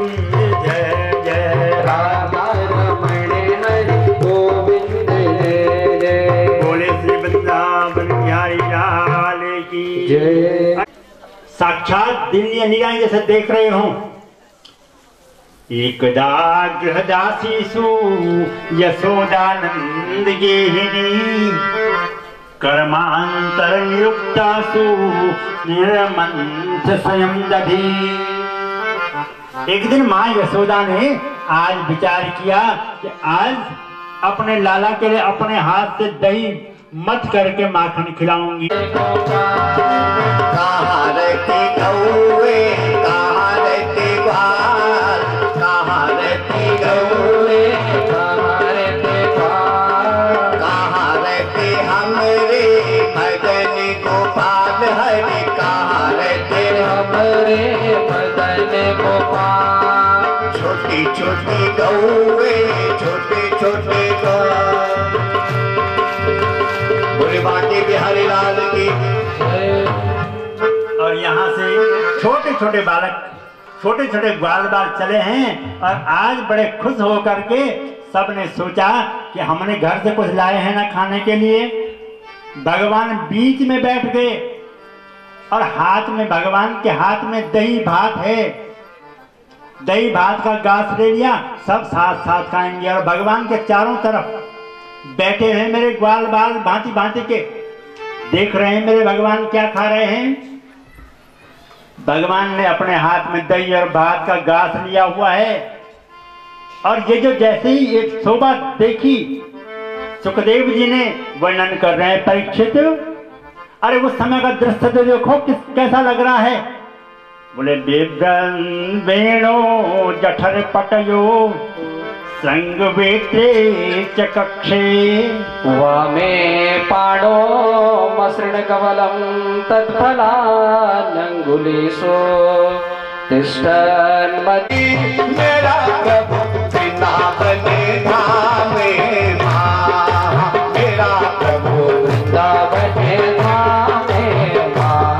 जय जय राधा रमण हरि गोविंद जय जय। बोले श्री वृंदावन बिहारी लाल की जय। साक्षात दिव्य निगाह जैसे देख रहे हो। एकदा गृहदासीसु यशोदानंद गेहिनी कर्मांतर निरुक्तासु निर्मंथ स्वयं दधी। एक दिन माँ यशोदा ने आज विचार किया कि आज अपने लाला के लिए अपने हाथ से दही मत करके माखन खिलाऊंगी। कहाँ रहती गौए, कहाँ रहती ग्वाल, कहाँ रहती गौए, कहाँ रहती ग्वाल, कहाँ रहती हमरे मदन गोपाल हरि, कहाँ रहते हमरे मदन गोपाल। छोटी छोटी गौए, छोटे छोटे ग्वाल। बाकी बिहारी लाल की। और यहाँ से छोटे छोटे बालक, छोटे छोटे ग्वाल बाल चले हैं और आज बड़े खुश होकर के सबने सोचा कि हमने घर से कुछ लाए हैं ना खाने के लिए। भगवान बीच में बैठ गए और हाथ में, भगवान के हाथ में दही भात है। दही भात का गास ले लिया, सब साथ साथ खाएंगे। और भगवान के चारों तरफ बैठे हैं मेरे ग्वाल बाल भांति भांति के, देख रहे हैं मेरे भगवान क्या खा रहे हैं। भगवान ने अपने हाथ में दही और भात का गास लिया हुआ है। और ये जो जैसे ही एक शोभा देखी, सुखदेव जी ने वर्णन कर रहे हैं, परीक्षित अरे उस समय का दृश्य तो देखो कैसा लग रहा है। बोले बिभ्रन वेणो जठर पटयो संग वेत्रे च कक्षे वामे पाणो मसृण कवलम तत्फलानंगुलीसो तिष्ठन् मति। मेरा प्रभु वृंदावन धाम में मां, मेरा प्रभु वृंदावन धाम में मां।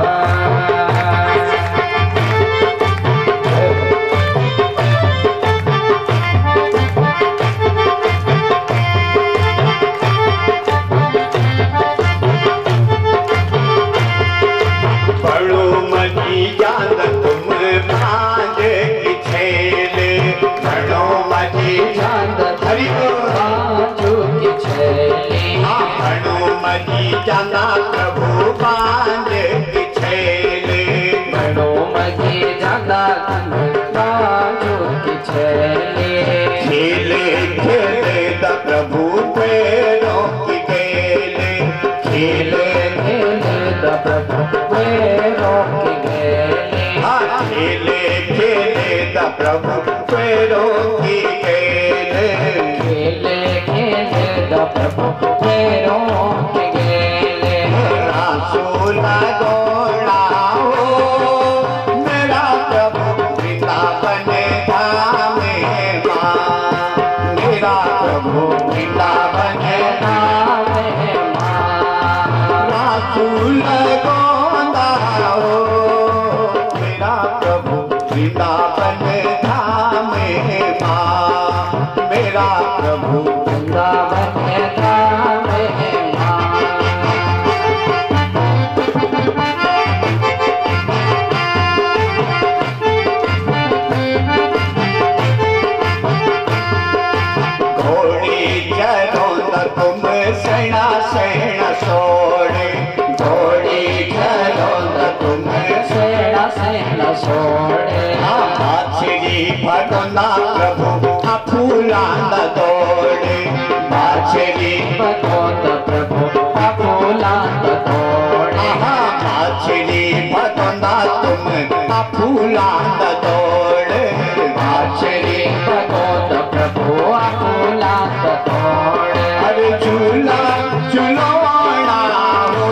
जाना प्रभु पांज की छेले, मनो मजी जाना पांज की छेले। खेले खेले द प्रभु पैरों की गेले, खेले खेले द प्रभु पैरों की गेले। हाँ खेले खेले द प्रभु पैरों की गेले, खेले खेले द प्रभु पैरों की मेरा प्रभु वृंदावन धाम में मां, मेरा प्रभु वृंदावन धाम में मां। रासूल गोंदा हो, मेरा प्रभु वृंदावन धाम में मां, मेरा प्रभु वृंदावन धाम में मां। सेना सेना सोड़े घोड़ी घरों तुम सेना सेना सोड़े। बाछड़ी भगोना प्रभु फूलांद दौड़े, बाछड़ी भगोना प्रभु फूलांद दौड़े। बाछड़ी भगोना तुम फूलांद दौड़े, बाछड़ी भगोना प्रभु फूलांद दौड़े। अरे झूला झूलोना हो,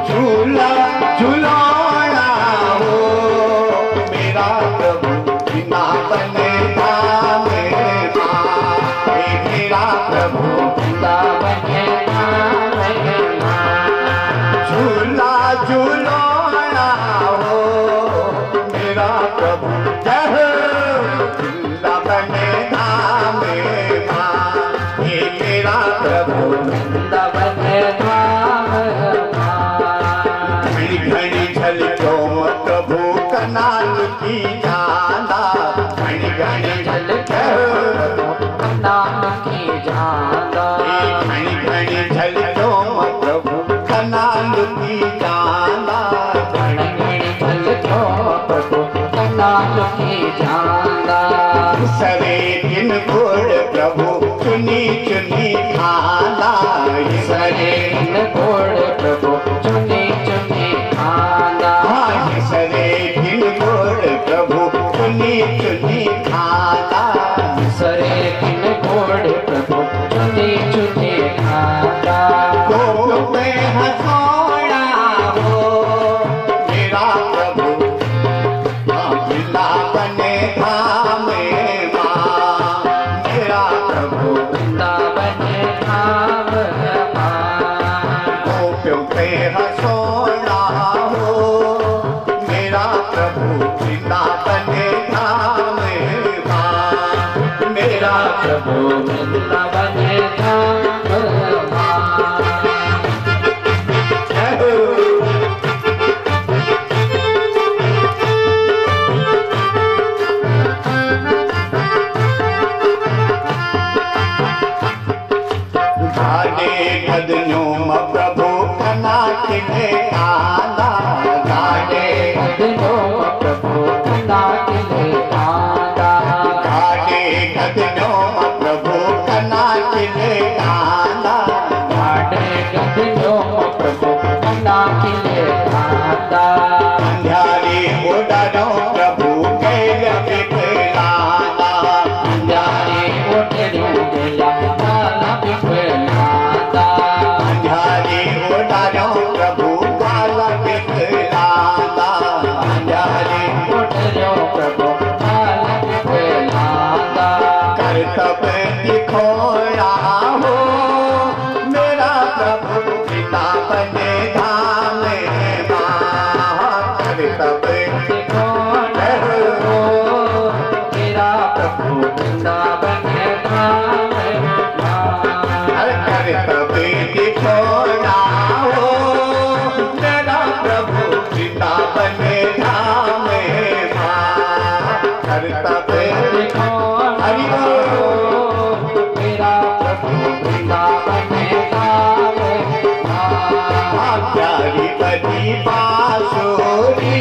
झूला झूलोना हो, मेरा प्रभु वृंदावन धाम में मां, मेरा प्रभु वृंदावन धाम में मां। झूला झूलोना हो, मेरा प्रभु जय हो। ध्यान सरे दिन गुड़ प्रभु चुनी चुनी खाना सरे दिन गुड़ प्रभु चुनी चुनी खाना सरे दिन गुड़ प्रभु चुनी चुनी खाना सरे दिन गुड़ प्रभु चुनी चुनी खाना गोप में हंसोड़ा हो मेरा प्रभु वृंदावन धाम माँ मेरा प्रभु वृंदावन धाम गोपियों पे हंसोड़ा हो मेरा प्रभु वृंदावन धाम माँ मेरा प्रभु वृंदावन धाम प्रभु कना किने आना गाने गदनों प्रभु कना किने आना गाने गदनों प्रभु कना किने आना गाने गदनों प्रभु कना किने आना अंधारी उड़ानो प्रभु कैल बिखराना अंधारी उड़ानो प्रभु काला बिखराना अंधारी प्रभु काला बिखराना करतब दिखोया हो मेरा प्रभु वृंदावन धाम करतब दिखोया हो मेरा प्रभु वृंदावन धाम करतब दिखोया हो मेरा प्रभु वृंदावन धाम करतब हरि मेरा प्रभु वृंदावन धाम प्यारी बड़ी बांसुरी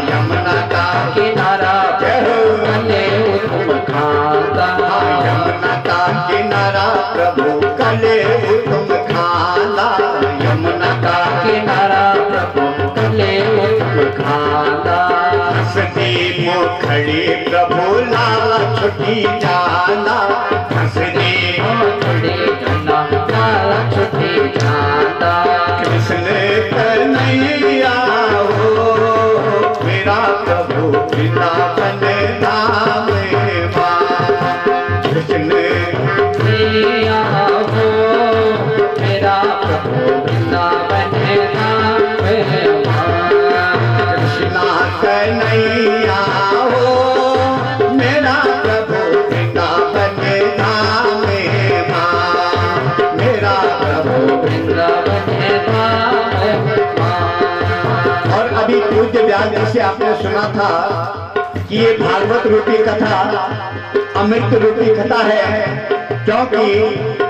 यमुना का किनारा कले तुम खाना यमुना का किनारा प्रभु कले तुम खाना यमुना का किनारा प्रभु कले तुम खाना हंसती मुखड़ी प्रभु लाला छुट्टी जाना हंसती मुखड़ी जाना लाला छुट्टी जाना कृष्ण कन्हैया हो मेरा प्रभु वृंदावन धाम कृष्ण कन्हैया हो मेरा प्रभु वृंदावन धाम कृष्णा कन्हैया हो मेरा प्रभु वृंदावन धाम मेरा प्रभु वृंदावन धाम और अभी पूज्य व्यास जी से आपने सुना था कि ये भागवत रूपी कथा अमृत रूपी कथा है, क्योंकि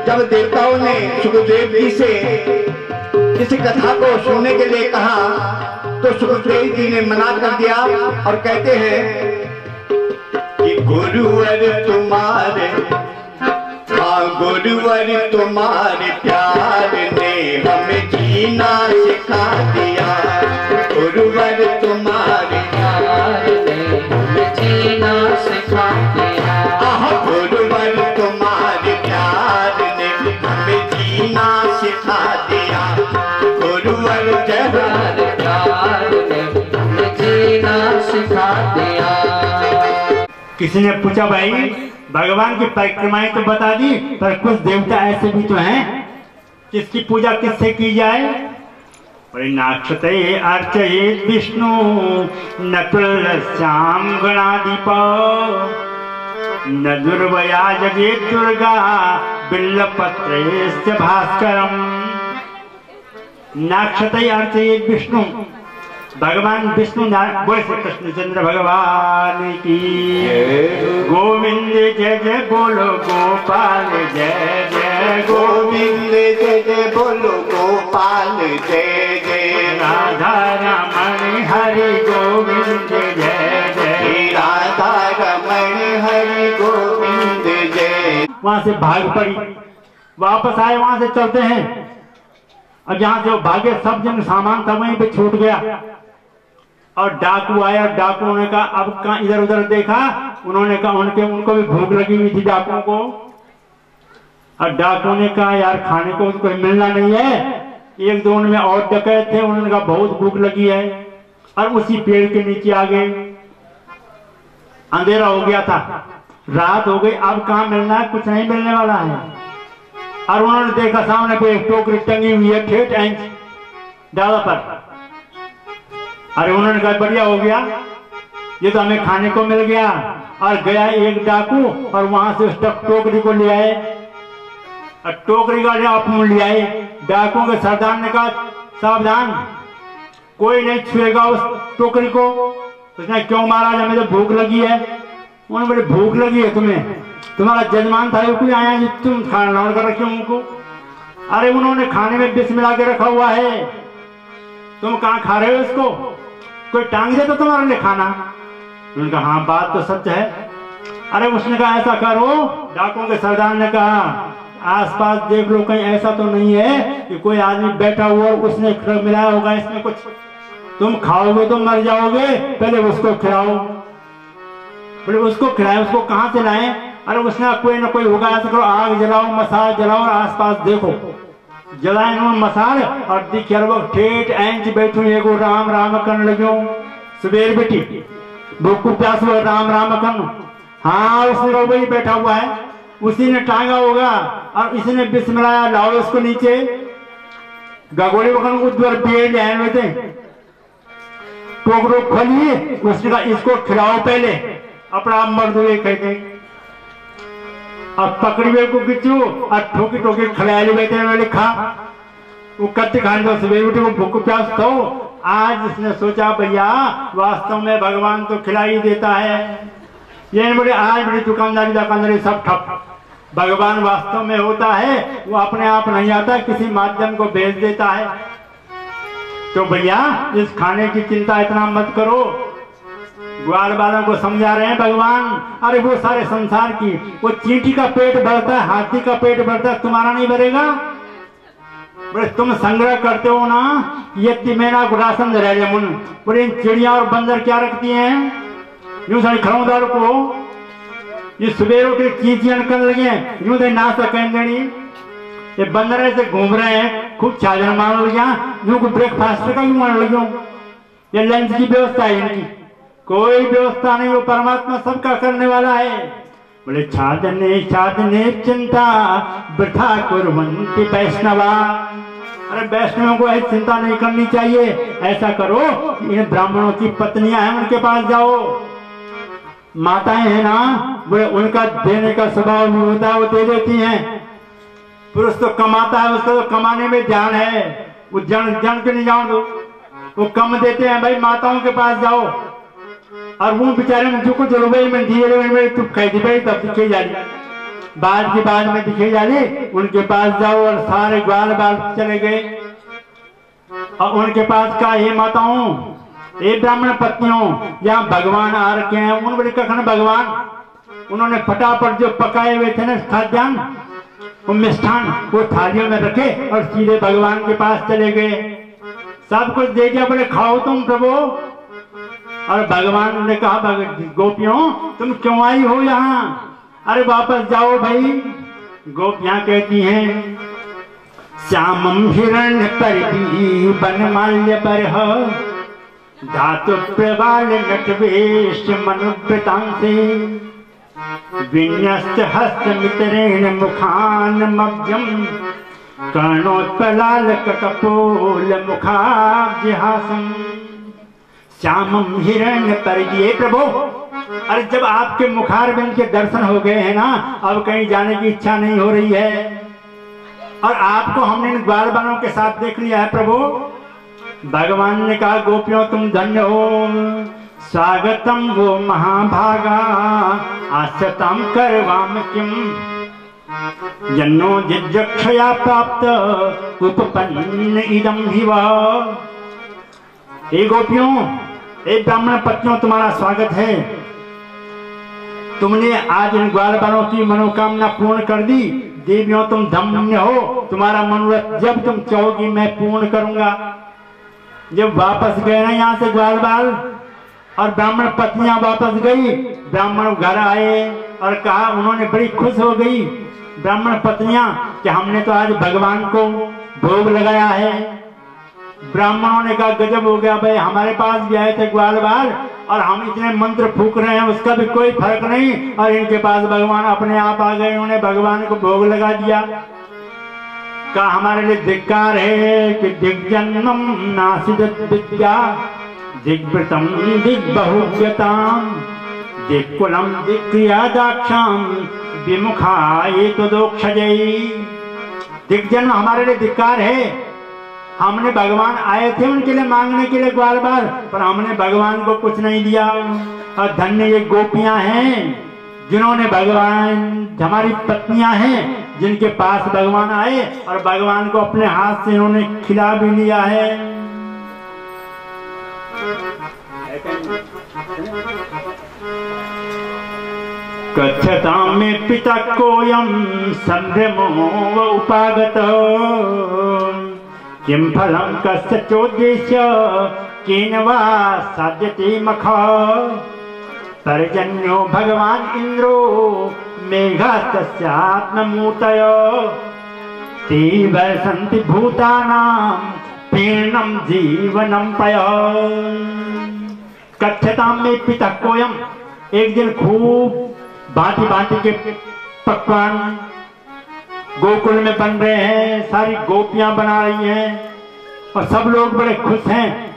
जब देवताओं ने सुखदेव जी से इस कथा को सुनने के लिए कहा तो सुखदेव जी ने मना कर दिया और कहते हैं कि गुरुवर तुम्हारे गुरुवर तुम्हारे प्यार ने हमें जीना सिखा दिया गुरुवर तुम्हारे प्यार ने हमें जीना सिखा दिया गुरुवर तुम्हारे प्यार ने हमें जीना सिखा दिया गुरुवर प्यार ने हमें जीना सिखा दिया। किसी ने पूछा भाई भगवान की परिक्रमाएं तो बता दी पर कुछ देवता ऐसे भी तो हैं जिसकी पूजा किससे की जाए। नाक्षते अर्चयेत विष्णु न तुल्यस्याम गणाधिप न दुर्वया जगेत दुर्गा बिल्लपत्रेस्य भास्करम। नाक्षते अर्चयेत विष्णु भगवान विष्णु बोले श्री कृष्णचंद्र भगवान की गोविंद जय जय बोलो गोपाल जय जय गोविंद जय जय बोलो गोपाल जय जय राधा रमण हरि गोविंद जय जय रमण हरि गोविंद जय। वहां से भाग पड़ी, वापस आए, वहां से चलते हैं। अब जहां से वो भागे सब जन सामान था वहीं पे छूट गया और डाकू आया। डाकुओं ने कहा अब कहाँ, इधर उधर देखा, उन्होंने कहा उनको भी भूख लगी हुई थी डाकुओं को। और डाकुओं ने कहा यार खाने को उसको मिलना नहीं है। एक दो में और डकैत थे, उन्होंने कहा बहुत भूख लगी है और उसी पेड़ के नीचे आ गए। अंधेरा हो गया था, रात हो गई, अब कहाँ मिलना है, कुछ नहीं मिलने वाला है। और उन्होंने देखा सामने पे एक टोकरी टंगी हुई है ठेठ इंच डाला पर। अरे उन्होंने कहा बढ़िया हो गया, ये तो हमें खाने को मिल गया। और गया एक डाकू और वहां से उस टोकरी को ले आए और टोकरी का आप ले आए। डाकुओं के सरदार ने कहा सावधान, कोई नहीं छुएगा उस टोकरी को। उसने क्यों महाराज, हमें तो भूख लगी है। उन्होंने बोले भूख लगी है तुम्हें, तुम्हारा जजमान था कोई आया जी, तुम खाना लौट कर रखे उनको। अरे उन्होंने खाने में विष मिला के रखा हुआ है, तुम कहाँ खा रहे हो इसको, कोई टांग दे तो तुम्हारे लिए खाना। उन्होंने कहा हाँ बात तो सच है। अरे उसने कहा ऐसा करो, डाकुओं के सरदार ने कहा आसपास देख लो कहीं ऐसा तो नहीं है कि कोई आदमी बैठा हुआ उसने मिलाया होगा इसमें कुछ, तुम खाओगे तो मर जाओगे, पहले उसको खिलाओ। बोले उसको खिलाए, उसको कहाँ से लाए। अरे उसने कोई ना कोई होगा, ऐसा करो आग जलाओ, मसाल जलाओ और आसपास देखो। जलाए इन्होंने मसाल और दिखे वो ठेठ इंच बैठू एगो राम राम करने लगे। सवेर बेटी भूख प्यास हुआ, राम राम करना। हाँ उसने वही बैठा हुआ है, उसी ने टांगा होगा और इसने विष मिलाया, लाओ उसको नीचे। गगोड़े वगन उधर पेड़ ले आए थे, टोकरो खोलिए, उसने कहा इसको खिलाओ पहले, अपना आप मर्द हुए कहते। अब पकड़ी हुए को खिंचू और ठोकी ठोकी खिला बैठे खा। वो कत्ते खाने दो सवेरे उठे, वो भूख प्यास तो आज इसने सोचा भैया वास्तव में भगवान तो खिला ही देता है। ये बोले आज बड़ी दुकानदारी सब ठप। भगवान वास्तव में होता है, वो अपने आप नहीं आता, किसी माध्यम को भेज देता है। तो भैया इस खाने की चिंता इतना मत करो, ग्वाल वालों को समझा रहे हैं भगवान। अरे वो सारे संसार की, वो चींटी का पेट भरता है, हाथी का पेट भरता है, तुम्हारा नहीं भरेगा। बोले तुम संग्रह करते हो ना, ये तिमेना गुरासन रह मुन। बोले चिड़िया और बंदर क्या रखती हैं, यूं सारी खरौदार को ये सुबह उठ के चींचियां कर लगे, यूं दे ना सकें देनी। ये बंदर ऐसे घूम रहे हैं, खूब छाजन मार लगे, यूं को ब्रेकफास्ट का यूं मार लगे। ये लंच की व्यवस्था है इनकी, कोई व्यवस्था नहीं, वो परमात्मा सबका करने वाला है। बोले छादने छादने चिंता वृथा कुर्वन्ति वैष्णवा। अरे वैष्णवों को ऐसी चिंता नहीं करनी चाहिए। ऐसा करो इन ब्राह्मणों की पत्नियां हैं उनके पास जाओ, माताएं हैं ना, बोले उनका देने का स्वभाव नहीं होता है, वो दे देती हैं। पुरुष तो कमाता है, उसका तो कमाने में ध्यान है, वो जन के नहीं जाओ दो, वो कम देते हैं। भाई माताओं के पास जाओ और वो बेचारे में जो कुछ रुपये में दिए तुम कह दी भाई तब दिखे जा रही, बाद की बाद में दिखे जा रही। उनके पास जाओ और सारे ग्वाल बाल चले गए और उनके पास का ये माताओं, ये ब्राह्मण पत्नियों, यहाँ भगवान आ रखे हैं। उन बड़े कखन भगवान, उन्होंने फटाफट जो पकाए हुए थे ना खाद्यान्न, वो मिष्ठान, वो थालियों में रखे और सीधे भगवान के पास चले गए। सब कुछ दे दिया, बोले खाओ तुम प्रभु। और भगवान ने कहा गोपियों तुम क्यों आई हो यहाँ, अरे वापस जाओ भाई। गोपियां कहती हैं श्यामम हिरण्य परिधि बनमाल्य बरह धातु प्रवाल नटवेश मनुव्रतांसे विन्यस्त हस्त मित्रेण मुखान मभ्यम कर्णोत्पलाल कपोल मुखाब्जहासम। श्यामम हिरण्य परिधि, प्रभु अरे जब आपके मुखारबिंद के दर्शन हो गए हैं ना, अब कहीं जाने की इच्छा नहीं हो रही है और आपको हमने इन ग्वाल बालों के साथ देख लिया है प्रभु। भगवान ने कहा गोपियों तुम धन्य हो, स्वागतम वो महाभागा आश्रतम करवाम किम जन्नो जिज्ञक्षया प्राप्त उपपन्न इदम ही वह। हे गोपियों, हे ब्राह्मण पत्नियों तुम्हारा स्वागत है। तुमने आज इन ग्वाल बालों की मनोकामना पूर्ण कर दी। देवियों तुम धन्य हो, तुम्हारा मनोरथ जब तुम चाहोगी मैं पूर्ण करूंगा। जब वापस गए ना यहाँ से ग्वाल बाल और ब्राह्मण पत्नियां वापस गई, ब्राह्मण घर आए और कहा, उन्होंने बड़ी खुश हो गई ब्राह्मण पत्नियां कि हमने तो आज भगवान को भोग लगाया है। ब्राह्मणों ने कहा गजब हो गया भाई, हमारे पास भी आए थे ग्वाल बाल और हम इतने मंत्र फूक रहे हैं उसका भी कोई फर्क नहीं, और इनके पास भगवान अपने आप आ गए, उन्होंने भगवान को भोग लगा दिया। कहा हमारे लिए धिक्कार है कि दिग्जन्मम नासिदत विद्या दिग्व्रतम दिग्बहुव्यताम दिक्कुलम दिक्क्रिया दाक्षाम विमुखा ये तो दोक्षजयी। दिग्जन्म हमारे लिए धिक्कार है। हमने भगवान आए थे उनके लिए मांगने के लिए ग्वाल बाल, पर हमने भगवान को कुछ नहीं दिया। और धन्य ये गोपियां हैं जिन्होंने भगवान, हमारी पत्नियां हैं जिनके पास भगवान आए और भगवान को अपने हाथ से इन्होंने खिला भी लिया है। कथ्यतां मे पिता कोयम संभ्रमो उपागत किं फलं कस्य चोद्देश्य केन वा साध्यते मखा पर्जन्यो भगवान इंद्रो मेघास्तस्यात्ममूर्तयो ते वर्षन्ति भूतानां पीर्णं जीवनं पय। कथ्यतां मे पिता कोयम, एक दिन खूब भांति भांति के पकवान गोकुल में बन रहे हैं, सारी गोपियां बना रही हैं और सब लोग बड़े खुश हैं।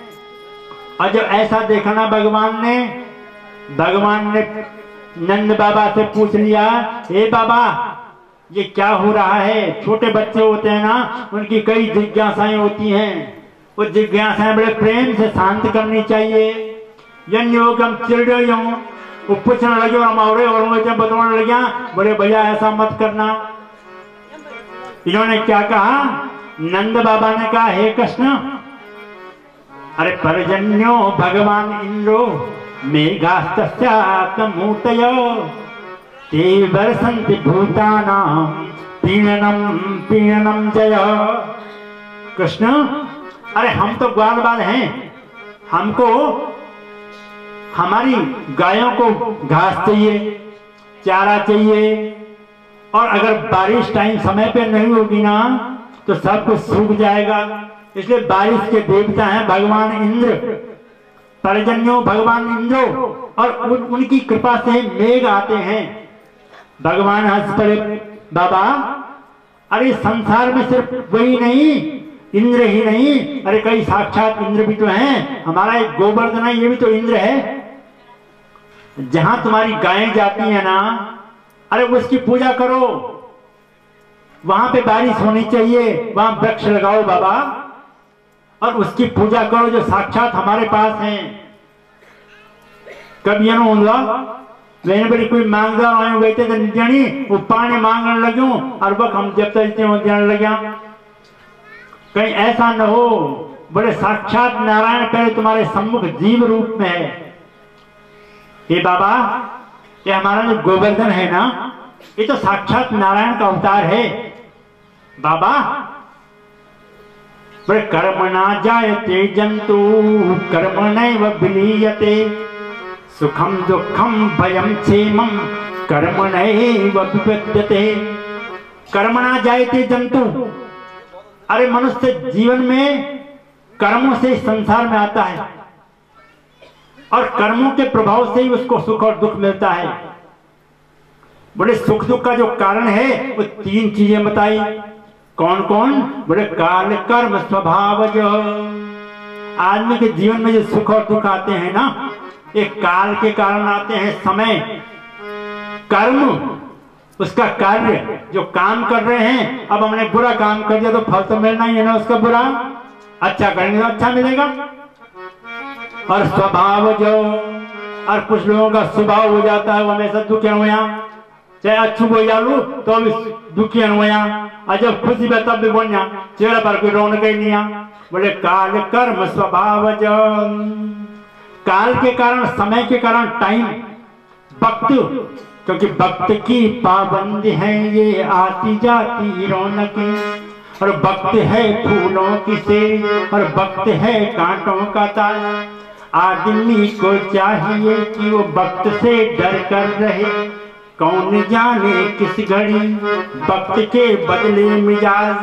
और जब ऐसा देखा ना भगवान ने नंद बाबा से पूछ लिया, हे बाबा ये क्या हो रहा है। छोटे बच्चे होते हैं ना, उनकी कई जिज्ञासाएं होती हैं, वो जिज्ञासाएं बड़े प्रेम से शांत करनी चाहिए। योगम चिड़ियों वो पूछने लगे और बताने लगे, बोले भैया ऐसा मत करना। इन्होंने क्या कहा, नंद बाबा ने कहा हे कृष्ण, अरे पर्जन्यो भगवान इंद्रो मेघास्तस्यात्ममूर्तयो ते वर्षन्ति भूतानां पीडनं जय। कृष्ण, अरे हम तो ग्वाल बाल हैं, हमको हमारी गायों को घास चाहिए, चारा चाहिए, और अगर बारिश टाइम समय पे नहीं होगी ना तो सब कुछ सूख जाएगा। इसलिए बारिश के देवता हैं भगवान इंद्र, पर्जन्यो भगवान इंद्रो, और उनकी कृपा से मेघ आते हैं। भगवान हंस पड़े, बाबा अरे संसार में सिर्फ वही नहीं, इंद्र ही नहीं, अरे कई साक्षात इंद्र भी तो हैं। हमारा एक गोवर्धन है, ये भी तो इंद्र है। जहां तुम्हारी गायें जाती है ना, अरे उसकी पूजा करो, वहां पे बारिश होनी चाहिए, वहां वृक्ष लगाओ बाबा और उसकी पूजा करो जो साक्षात हमारे पास हैं। कभी मैंने बड़ी कोई मांगदार आए हुए थे जनी वो पानी मांगने लगे और वक्त हम जब तक जाने लगे। कहीं ऐसा न हो, बड़े साक्षात नारायण पहले तुम्हारे सम्मुख जीव रूप में है। हे बाबा, ये हमारा जो गोवर्धन है ना, ये तो साक्षात नारायण का अवतार है। बाबा बड़े कर्मणा जायते जंतु कर्मणैव विलीयते सुखम दुखम भयम क्षेमम कर्मणैव विपद्यते। कर्मणा जायते जंतु, अरे मनुष्य जीवन में कर्मों से संसार में आता है और कर्मों के प्रभाव से ही उसको सुख और दुख मिलता है। बड़े सुख दुख का जो कारण है वो तीन चीजें बताई। कौन कौन? बड़े काल कर्म स्वभाव। जो आदमी के जीवन में जो सुख और दुख आते हैं ना, एक काल के कारण आते हैं। समय, कर्म, उसका कार्य, जो काम कर रहे हैं। अब हमने बुरा काम कर दिया तो फल तो मिलना ही है ना उसका बुरा, अच्छा करेंगे तो अच्छा मिलेगा। और स्वभाव, जो और कुछ लोगों का स्वभाव हो जाता है वो हमेशा दुखी हुआ, चाहे अच्छू बोल जालू तो भी दुखी हुआ, और जब खुशी में तब भी बोलिया चेहरे पर कोई रौनक ही नहीं आ। बोले काल कर्म स्वभाव। जो काल के कारण, समय के कारण टाइम, वक्त, क्योंकि वक्त की पाबंदी है ये आती जाती रौनकें, और वक्त है फूलों की से और वक्त है कांटों का ताज। आदमी को चाहिए कि वो वक्त से डर कर रहे, कौन जाने किस घड़ी वक्त के बदले मिजाज।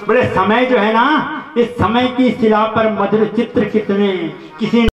बड़े समय जो है ना, इस समय की शिला पर मधुर चित्र कितने, किसी